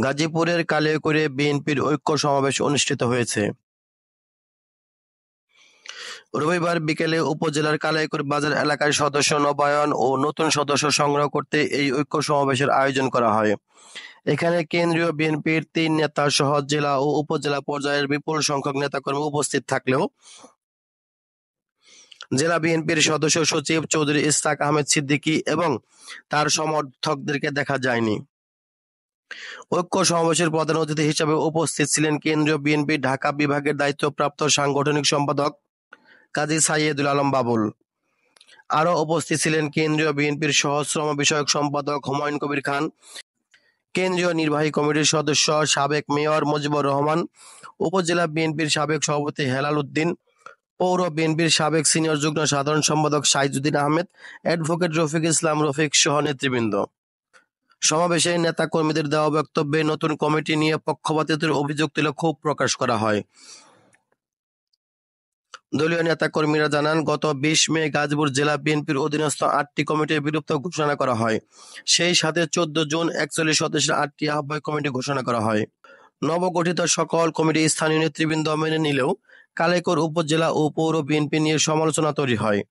গাজীপুরের কালিয়াকৈরে বিএনপির ঐক্য সমাবেশ অনুষ্ঠিত হয়েছে। রবিবার বিকেলে উপজেলার কালিয়াকৈর বাজার এলাকায় সদস্য নবায়ন ও নতুন সদস্য সংগ্রহ করতে এই ঐক্য সমাবেশের আয়োজন করা হয়। এখানে কেন্দ্রীয় বিএনপির ৩ নেতা সহ জেলা ও উপজেলা পর্যায়ের বিপুল সংখ্যক নেতাকর্মী উপস্থিত থাকলেও জেলা বিএনপির সদস্য সচিব চৌধুরী ইসহাক আহমেদ সিদ্দিকী এবং তার সমর্থকদেরকে দেখা যায়নি। ঐক্য সমাবেশের প্রধান অতিথি হিসেবে উপস্থিত ছিলেন কেন্দ্রীয় বিএনপি ঢাকা বিভাগের দায়িত্বপ্রাপ্ত সাংগঠনিক সম্পাদক কাজী সাইয়েদুল আলম বাবুল। আরও উপস্থিত ছিলেন কেন্দ্রীয় বিএনপির সহ-শ্রম বিষয়ক সম্পাদক হুমায়ুন কবির খান, কেন্দ্রীয় নির্বাহী কমিটির সদস্য সাবেক মেয়র মুজিবুর রহমান, উপজেলা বিএনপির সাবেক সভাপতি হেলাল উদ্দিন, পৌর বিএনপির সাবেক সিনিয়র যুগ্ম সাধারণ সম্পাদক সাইজুদ্দিন আহমেদ, অ্যাডভোকেট রফিক ইসলাম রফিক সহ নেতৃবৃন্দ। সমাবেশে নেতা কর্মীদের দেওয়া বক্তব্যে নতুন কমিটি নিয়ে পক্ষপাতিত্বের অভিযোগ তুলে ক্ষোভ প্রকাশ করা হয়। দলীয় নেতা কর্মীরা জানান, গত ২০ মে গাজীপুর জেলা বিএনপির অধীনস্থ ৮টি কমিটির বিলুপ্ত ঘোষণা করা হয়। সেই সাথে ১৪ জুন ৪১ সদস্যের ৮টি আহ্বায়ক কমিটি ঘোষণা করা হয়। নবগঠিত সকল কমিটি স্থানীয় নেতৃবৃন্দ মেনে নিলেও কালিয়াকৈর উপজেলা ও পৌর বিএনপি নিয়ে সমালোচনা তৈরি হয়।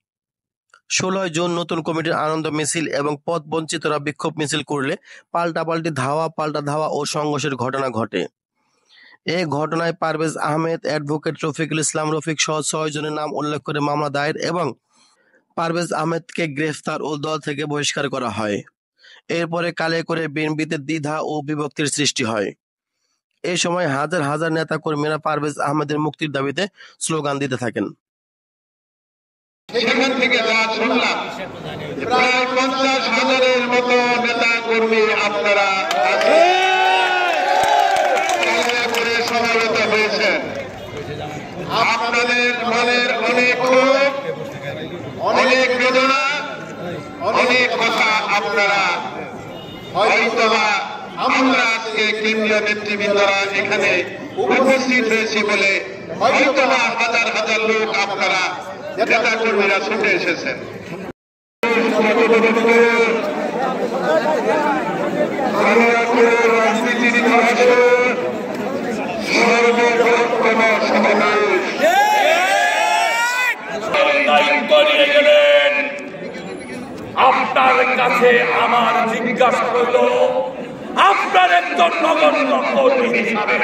১৬ জুন নতুন কমিটির আনন্দ মিছিল এবং পথ বঞ্চিতরা বিক্ষোভ মিছিল করলে পাল্টাপাল্টি ধাওয়া, পাল্টা ধাওয়া ও সংঘর্ষের ঘটনা ঘটে। এ ঘটনায় পারভেজ আহমেদ, অ্যাডভোকেট রফিকুল ইসলাম রফিক সহ ৬ জনের নাম উল্লেখ করে মামলা দায়ের এবং পারভেজ আহমেদকে গ্রেফতার ও দল থেকে বহিষ্কার করা হয়। এরপরে কালিয়াকৈরে বিএনপিতে দ্বিধা ও বিভক্তির সৃষ্টি হয়। এ সময় হাজার হাজার নেতা কর্মীরা পারভেজ আহমেদের মুক্তির দাবিতে স্লোগান দিতে থাকেন। সেখান থেকে যা শুনলাম, প্রায় ৫০,০০০-এর মতো নেতা কর্মী আপনারা সমাবেত হয়েছেন। আপনাদের মনের অনেক ক্ষোভ, অনেক বেদনা, অনেক কথা আপনারা হয়তোবা আমরা আজকে কেন্দ্রীয় নেতৃবৃন্দরা এখানে উপস্থিত হয়েছি বলে হয়তোবা হাজার হাজার লোক আপনারা নেতা কর্মীরা ছুটে এসেছেন। রাজনীতির ইতিহাসে সর্ববৃহত্তম সমাবেশ আপনার কাছে আমার জিজ্ঞাসা করল, আপনার একজন নগণ্য কর্মী হিসাবে